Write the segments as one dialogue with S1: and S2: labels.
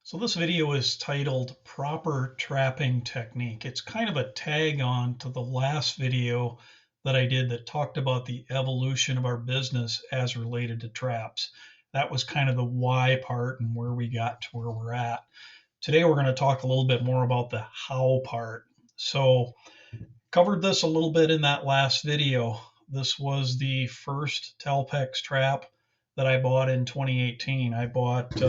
S1: So this video is titled Proper Trapping Technique. It's kind of a tag on to the last video that I did that talked about the evolution of our business as related to traps. That was kind of the why part and where we got to where we're at. Today we're going to talk a little bit more about the how part. So covered this a little bit in that last video. This was the first Telpex trap that I bought in 2018. I bought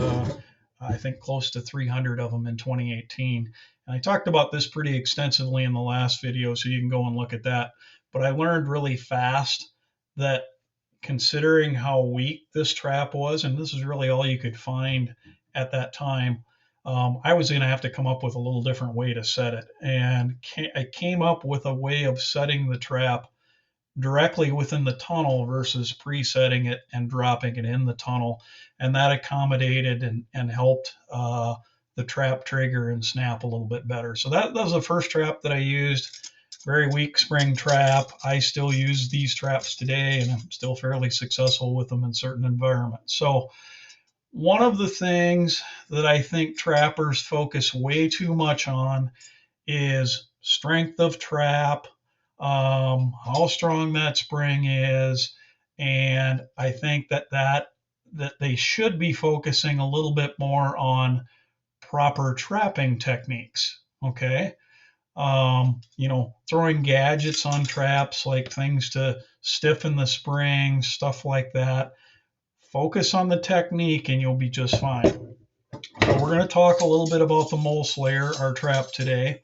S1: I think close to 300 of them in 2018. And I talked about this pretty extensively in the last video, so you can go and look at that. But I learned really fast that considering how weak this trap was, and this is really all you could find at that time, I was going to have to come up with a little different way to set it. And I came up with a way of setting the trap directly within the tunnel versus presetting it and dropping it in the tunnel. And that accommodated and helped the trap trigger and snap a little bit better. So that was the first trap that I used. Very weak spring trap. I still use these traps today, and I'm still fairly successful with them in certain environments. So one of the things that I think trappers focus way too much on is strength of trap, how strong that spring is, and I think that they should be focusing a little bit more on proper trapping techniques. Okay, throwing gadgets on traps like things to stiffen the spring, stuff like that. Focus on the technique and you'll be just fine. So we're going to talk a little bit about the MoleSlayer, our trap today.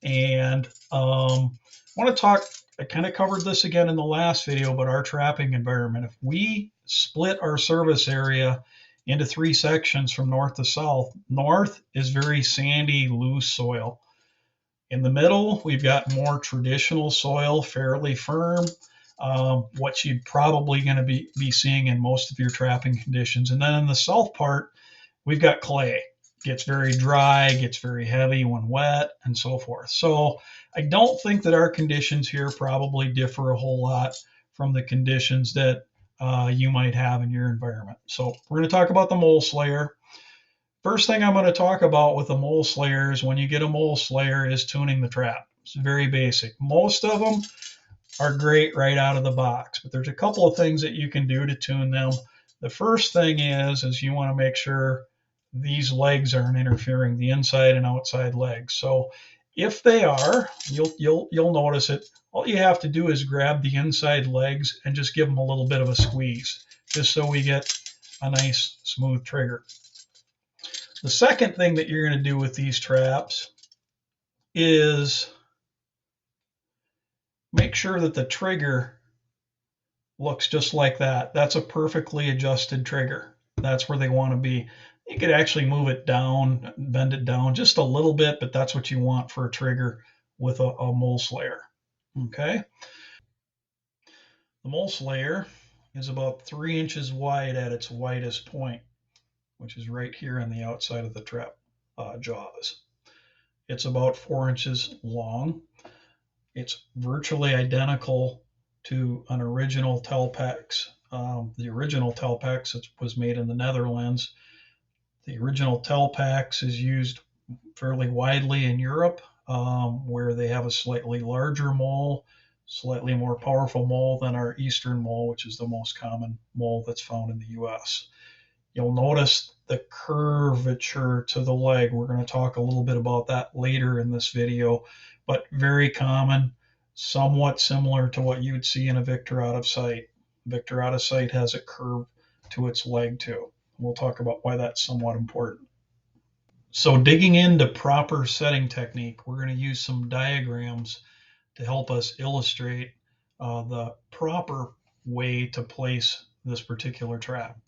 S1: And want to talk, I kind of covered this again in the last video, but our trapping environment. If we split our service area into three sections from north to south, north is very sandy, loose soil. In the middle, we've got more traditional soil, fairly firm, what you'd probably going to be seeing in most of your trapping conditions. And then in the south part, we've got clay. Gets very dry, gets very heavy when wet, and so forth. So I don't think that our conditions here probably differ a whole lot from the conditions that you might have in your environment. So we're going to talk about the MoleSlayer. First thing I'm going to talk about with the MoleSlayer is when you get a MoleSlayer is tuning the trap. It's very basic. Most of them are great right out of the box, but there's a couple of things that you can do to tune them. The first thing is you want to make sure these legs aren't interfering, the inside and outside legs. So if they are, you'll notice it. All you have to do is grab the inside legs and just give them a little bit of a squeeze, just so we get a nice smooth trigger. The second thing that you're going to do with these traps is make sure that the trigger looks just like that. That's a perfectly adjusted trigger. That's where they want to be. You could actually move it down, bend it down just a little bit, but that's what you want for a trigger with a MoleSlayer. Okay. The MoleSlayer is about 3 inches wide at its widest point, which is right here on the outside of the trap jaws. It's about 4 inches long. It's virtually identical to an original Telpex. The original Telpex was made in the Netherlands. The original Telpex is used fairly widely in Europe, where they have a slightly larger mole, slightly more powerful mole than our Eastern mole, which is the most common mole that's found in the US. You'll notice the curvature to the leg. We're going to talk a little bit about that later in this video, but very common, somewhat similar to what you would see in a Victor out of sight. Victor out of sight has a curve to its leg too. We'll talk about why that's somewhat important. So digging into proper setting technique, we're going to use some diagrams to help us illustrate the proper way to place this particular trap.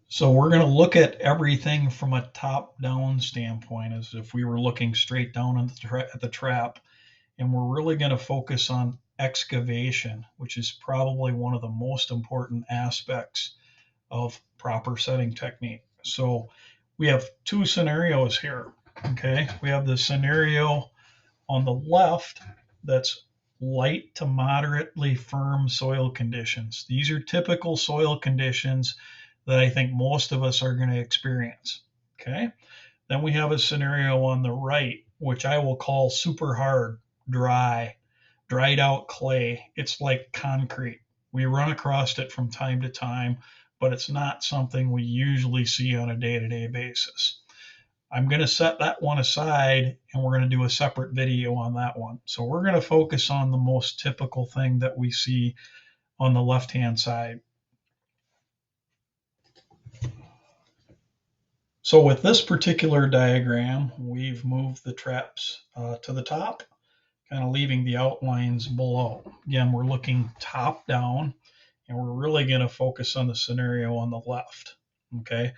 S1: So we're going to look at everything from a top-down standpoint, as if we were looking straight down at the trap, and we're really going to focus on excavation, which is probably one of the most important aspects of proper setting technique. So we have two scenarios here. Okay, we have the scenario on the left that's light to moderately firm soil conditions. These are typical soil conditions that I think most of us are going to experience. Okay. Then we have a scenario on the right, which I will call super hard, dry, dried out clay. It's like concrete. We run across it from time to time, but it's not something we usually see on a day-to-day basis. I'm going to set that one aside and we're going to do a separate video on that one. So we're going to focus on the most typical thing that we see on the left-hand side. So with this particular diagram, we've moved the traps to the top, kind of leaving the outlines below. Again, we're looking top down, and we're really going to focus on the scenario on the left. Okay,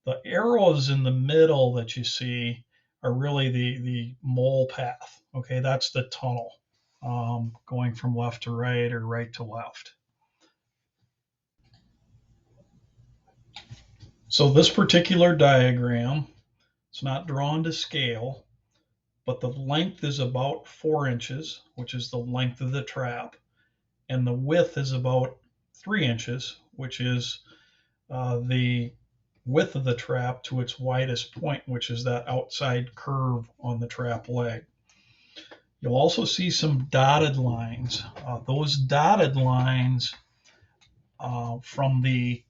S1: the arrows in the middle that you see are really the mole path. Okay, that's the tunnel going from left to right or right to left. So this particular diagram, it's not drawn to scale, but the length is about 4 inches, which is the length of the trap, and the width is about 3 inches, which is the width of the trap to its widest point, which is that outside curve on the trap leg. You'll also see some dotted lines. Those dotted lines from the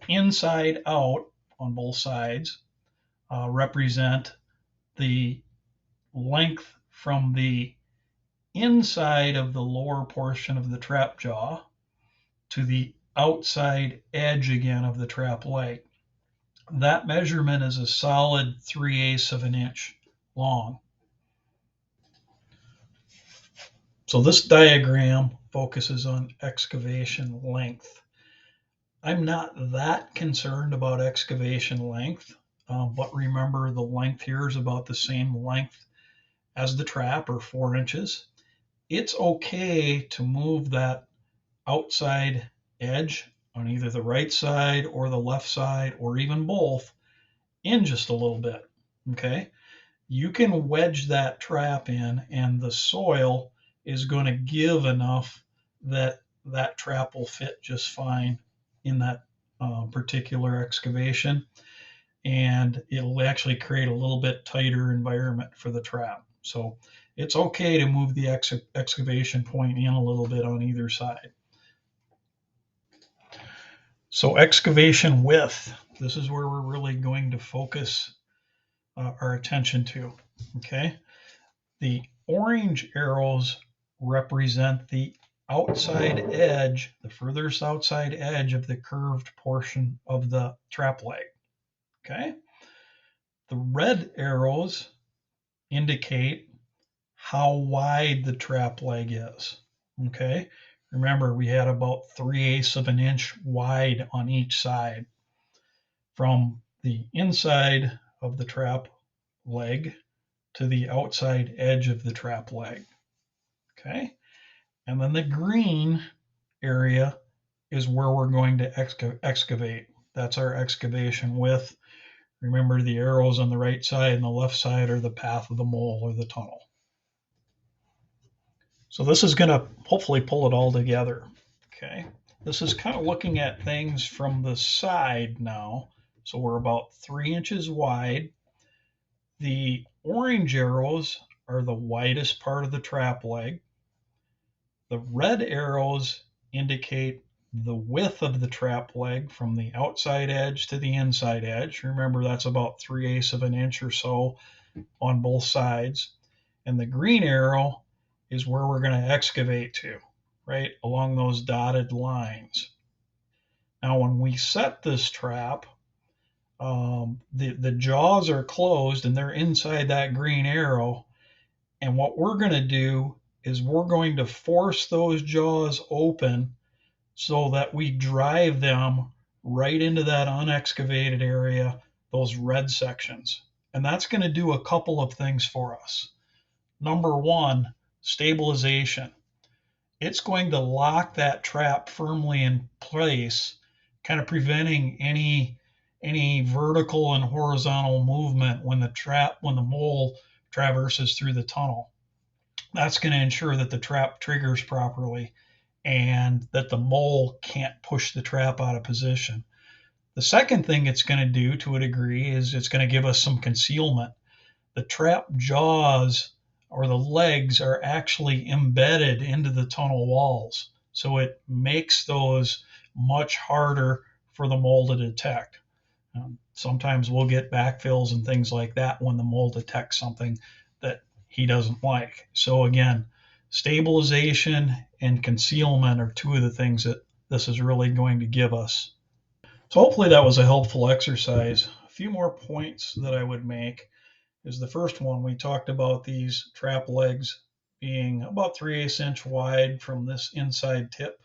S1: inside out on both sides represent the length from the inside of the lower portion of the trap jaw to the outside edge again of the trap leg. That measurement is a solid 3/8 of an inch long. So this diagram focuses on excavation length. I'm not that concerned about excavation length, but remember the length here is about the same length as the trap, or 4 inches. It's okay to move that outside edge on either the right side or the left side, or even both, in just a little bit. Okay, you can wedge that trap in and the soil is going to give enough that that trap will fit just fine in that particular excavation, and it'll actually create a little bit tighter environment for the trap. So it's okay to move the excavation point in a little bit on either side. So excavation width, this is where we're really going to focus our attention to. Okay, the orange arrows represent the outside edge, the furthest outside edge of the curved portion of the trap leg. Okay, the red arrows indicate how wide the trap leg is. Okay, remember we had about 3/8 of an inch wide on each side from the inside of the trap leg to the outside edge of the trap leg. Okay, and then the green area is where we're going to excavate. That's our excavation width. Remember, the arrows on the right side and the left side are the path of the mole or the tunnel. So this is going to hopefully pull it all together. Okay, this is kind of looking at things from the side now. So we're about 3 inches wide. The orange arrows are the widest part of the trap leg. The red arrows indicate the width of the trap leg from the outside edge to the inside edge. Remember, that's about 3/8 of an inch or so on both sides. And the green arrow is where we're going to excavate to, right along those dotted lines. Now, when we set this trap, the jaws are closed and they're inside that green arrow. And what we're going to do is we're going to force those jaws open so that we drive them right into that unexcavated area, those red sections. And that's going to do a couple of things for us. Number one, stabilization. It's going to lock that trap firmly in place, kind of preventing any vertical and horizontal movement when the mole traverses through the tunnel. That's going to ensure that the trap triggers properly and that the mole can't push the trap out of position. The second thing it's going to do to a degree is it's going to give us some concealment. The trap jaws or the legs are actually embedded into the tunnel walls. So it makes those much harder for the mole to detect. Sometimes we'll get backfills and things like that when the mole detects something that he doesn't like. So again, stabilization and concealment are two of the things that this is really going to give us. So hopefully that was a helpful exercise. A few more points that I would make is the first one. We talked about these trap legs being about 3/8 inch wide from this inside tip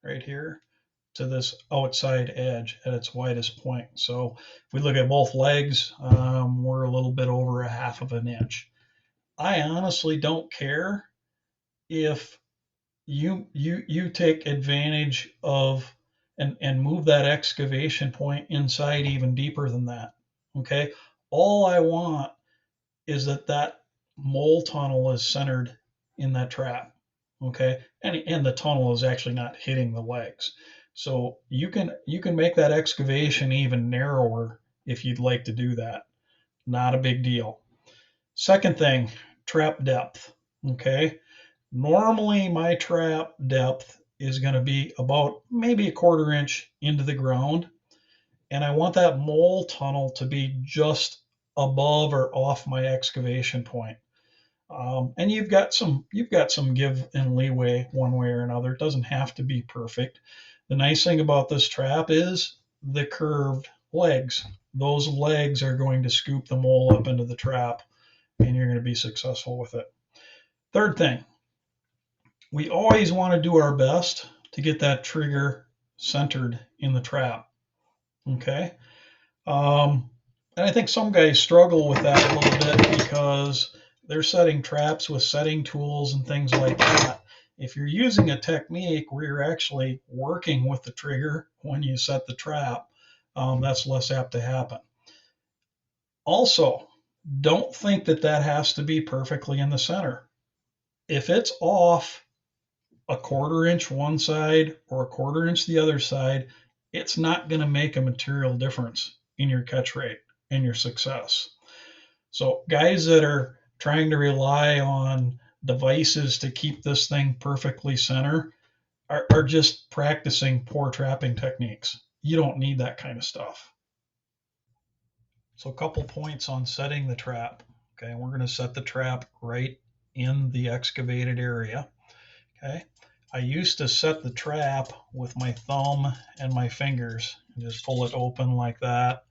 S1: right here to this outside edge at its widest point. So if we look at both legs, we're a little bit over 1/2 of an inch. I honestly don't care if you take advantage of and move that excavation point inside even deeper than that. Okay, all I want is that mole tunnel is centered in that trap. Okay, and the tunnel is actually not hitting the legs. So you can make that excavation even narrower if you'd like to do that. Not a big deal. Second thing, trap depth. Okay, normally my trap depth is going to be about maybe 1/4 inch into the ground, and I want that mole tunnel to be just above or off my excavation point. And you've got some give and leeway one way or another. It doesn't have to be perfect. The nice thing about this trap is the curved legs. Those legs are going to scoop the mole up into the trap, and you're going to be successful with it. Third thing, we always want to do our best to get that trigger centered in the trap. Okay. And I think some guys struggle with that a little bit because they're setting traps with setting tools and things like that. If you're using a technique where you're actually working with the trigger when you set the trap, that's less apt to happen. Also, don't think that has to be perfectly in the center. If it's off 1/4 inch one side or 1/4 inch the other side, it's not going to make a material difference in your catch rate and your success. So guys that are trying to rely on devices to keep this thing perfectly center are just practicing poor trapping techniques. You don't need that kind of stuff. So a couple points on setting the trap. Okay, we're going to set the trap right in the excavated area. Okay, I used to set the trap with my thumb and my fingers and just pull it open like that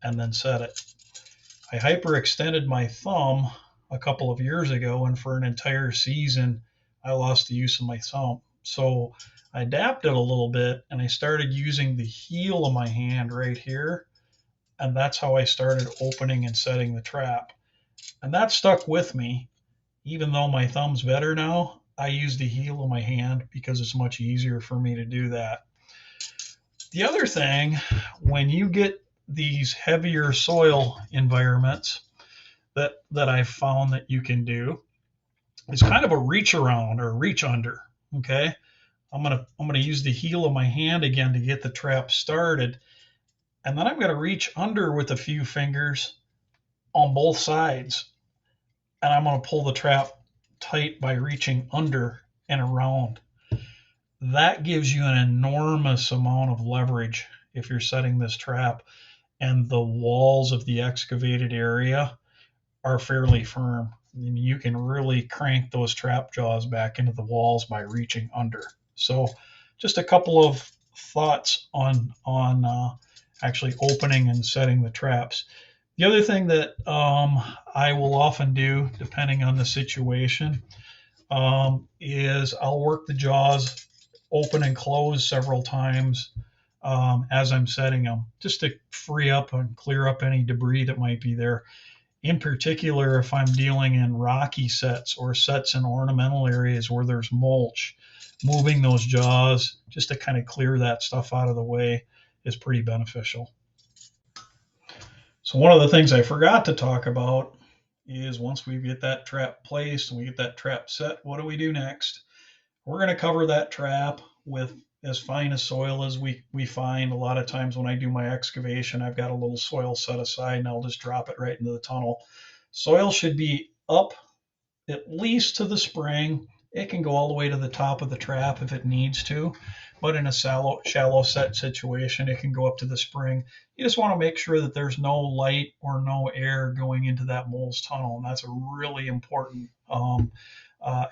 S1: and then set it. I hyperextended my thumb a couple of years ago, and for an entire season, I lost the use of my thumb. So I adapted a little bit and I started using the heel of my hand right here. And that's how I started opening and setting the trap. And that stuck with me. Even though my thumb's better now, I use the heel of my hand because it's much easier for me to do that. The other thing, when you get these heavier soil environments that I've found that you can do is kind of a reach around or reach under. Okay. I'm gonna use the heel of my hand again to get the trap started. And then I'm gonna reach under with a few fingers on both sides. And I'm gonna pull the trap tight by reaching under and around. That gives you an enormous amount of leverage if you're setting this trap and the walls of the excavated area are fairly firm. And you can really crank those trap jaws back into the walls by reaching under. So just a couple of thoughts on actually opening and setting the traps. The other thing that I will often do, depending on the situation, is I'll work the jaws open and close several times as I'm setting them, just to free up and clear up any debris that might be there. In particular, if I'm dealing in rocky sets or sets in ornamental areas where there's mulch, moving those jaws just to kind of clear that stuff out of the way is pretty beneficial. So one of the things I forgot to talk about is once we get that trap placed and we get that trap set, what do we do next? We're going to cover that trap with as fine a soil as we find. A lot of times when I do my excavation, I've got a little soil set aside and I'll just drop it right into the tunnel. Soil should be up at least to the spring. It can go all the way to the top of the trap if it needs to, but in a shallow set situation, it can go up to the spring. You just want to make sure that there's no light or no air going into that mole's tunnel, and that's a really important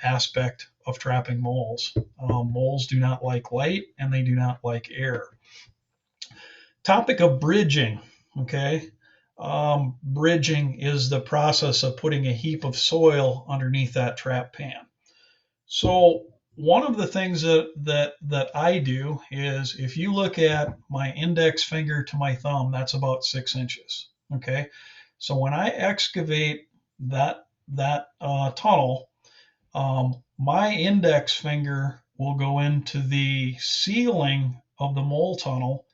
S1: aspect of trapping moles. Moles do not like light and they do not like air. Topic of bridging. Okay. Bridging is the process of putting a heap of soil underneath that trap pan. So one of the things that I do is, if you look at my index finger to my thumb, that's about 6 inches. Okay. So when I excavate that tunnel, my index finger will go into the ceiling of the mole tunnel,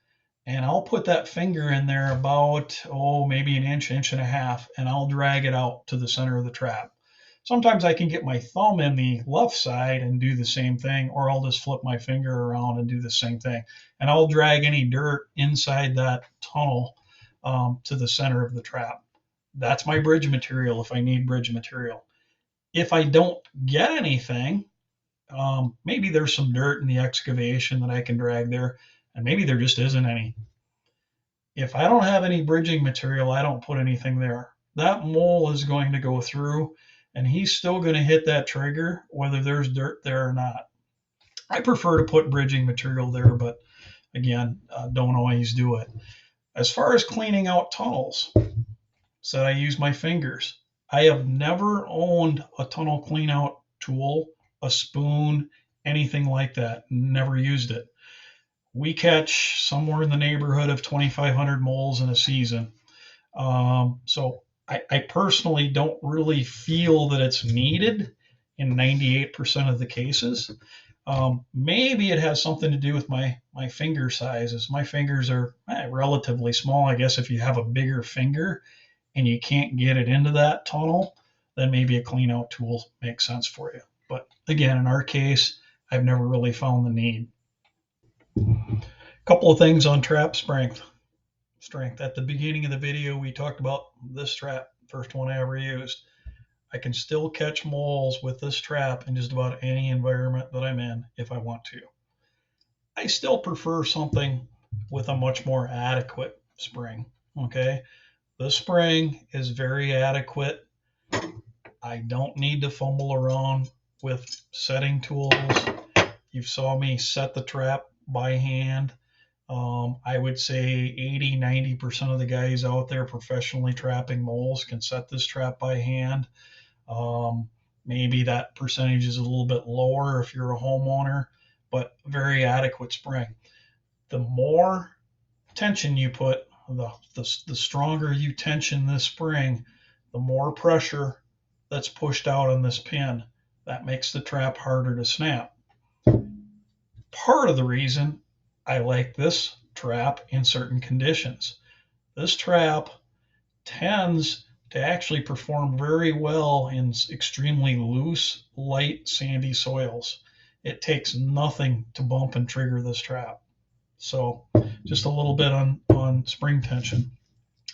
S1: and I'll put that finger in there about, maybe an inch, inch and a half, and I'll drag it out to the center of the trap. Sometimes I can get my thumb in the left side and do the same thing, or I'll just flip my finger around and do the same thing. And I'll drag any dirt inside that tunnel to the center of the trap. That's my bridge material if I need bridge material. If I don't get anything, maybe there's some dirt in the excavation that I can drag there, and maybe there just isn't any. If I don't have any bridging material, I don't put anything there. That mole is going to go through, and he's still going to hit that trigger whether there's dirt there or not. I prefer to put bridging material there, but again, don't always do it. As far as cleaning out tunnels, said I use my fingers. I have never owned a tunnel clean out tool, a spoon, anything like that. Never used it. We catch somewhere in the neighborhood of 2,500 moles in a season. So I personally don't really feel that it's needed in 98% of the cases. Maybe it has something to do with my finger sizes. My fingers are relatively small. I guess if you have a bigger finger and you can't get it into that tunnel, then maybe a clean out tool makes sense for you. But again, in our case, I've never really found the need. A couple of things on trap strength. At the beginning of the video, we talked about this trap, first one I ever used. I can still catch moles with this trap in just about any environment that I'm in if I want to. I still prefer something with a much more adequate spring. Okay. The spring is very adequate. I don't need to fumble around with setting tools. You saw me set the trap by hand. I would say 80–90% of the guys out there professionally trapping moles can set this trap by hand. Maybe that percentage is a little bit lower if you're a homeowner, but very adequate spring. The more tension you put, the stronger you tension this spring, the more pressure that's pushed out on this pin. That makes the trap harder to snap. Part of the reason I like this trap in certain conditions. This trap tends to actually perform very well in extremely loose, light, sandy soils. It takes nothing to bump and trigger this trap. So just a little bit on spring tension.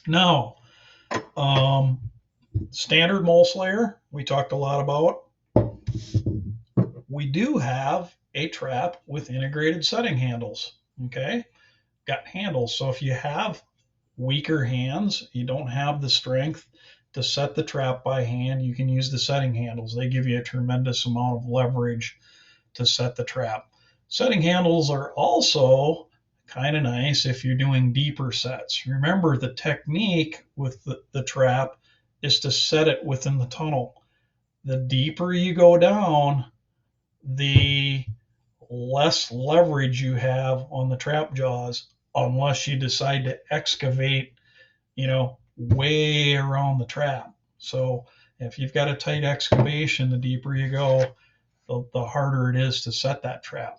S1: Now, standard MoleSlayer, we talked a lot about. We do have a trap with integrated setting handles. Okay, got handles. So if you have weaker hands, you don't have the strength to set the trap by hand, you can use the setting handles. They give you a tremendous amount of leverage to set the trap. Setting handles are also kind of nice if you're doing deeper sets. Remember, the technique with the trap is to set it within the tunnel. The deeper you go down, the less leverage you have on the trap jaws, unless you decide to excavate, way around the trap. So if you've got a tight excavation, the deeper you go, the harder it is to set that trap.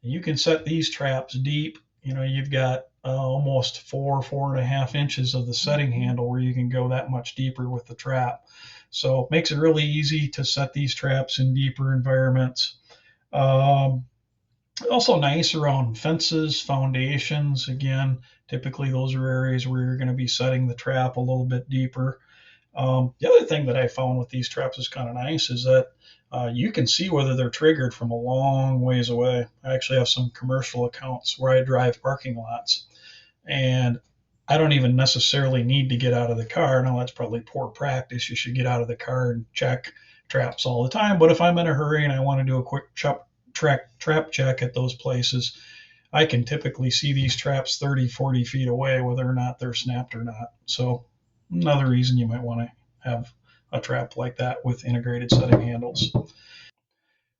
S1: You can set these traps deep. You've got almost 4.5 inches of the setting handle where you can go that much deeper with the trap. So it makes it really easy to set these traps in deeper environments. Also nice around fences, foundations. Again, typically those are areas where you're going to be setting the trap a little bit deeper. The other thing that I found with these traps is kind of nice is that you can see whether they're triggered from a long ways away. I actually have some commercial accounts where I drive parking lots, and I don't even necessarily need to get out of the car. Now, that's probably poor practice. You should get out of the car and check traps all the time. But if I'm in a hurry and I want to do a quick trap check at those places, I can typically see these traps 30, 40 feet away, whether or not they're snapped or not. So, another reason you might want to have a trap like that with integrated setting handles.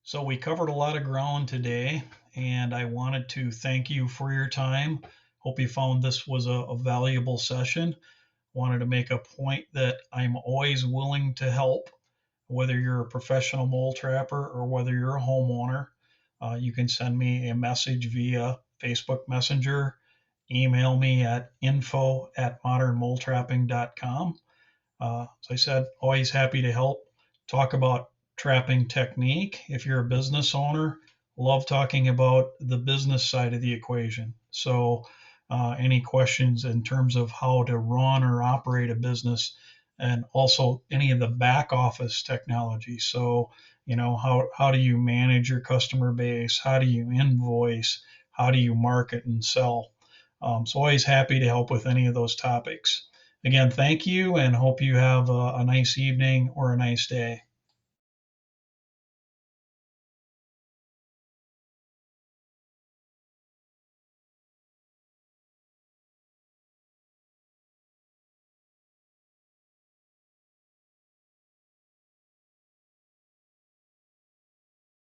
S1: So we covered a lot of ground today, and I wanted to thank you for your time. Hope you found this was a valuable session. Wanted to make a point that I'm always willing to help, whether you're a professional mole trapper or whether you're a homeowner. You can send me a message via Facebook Messenger, email me at info@modernmoletrapping.com. As I said, always happy to help talk about trapping technique. If you're a business owner, love talking about the business side of the equation. So, any questions in terms of how to run or operate a business, and also any of the back office technology. So, how do you manage your customer base? How do you invoice? How do you market and sell? So, always happy to help with any of those topics. Again, thank you and hope you have a nice evening or a nice day.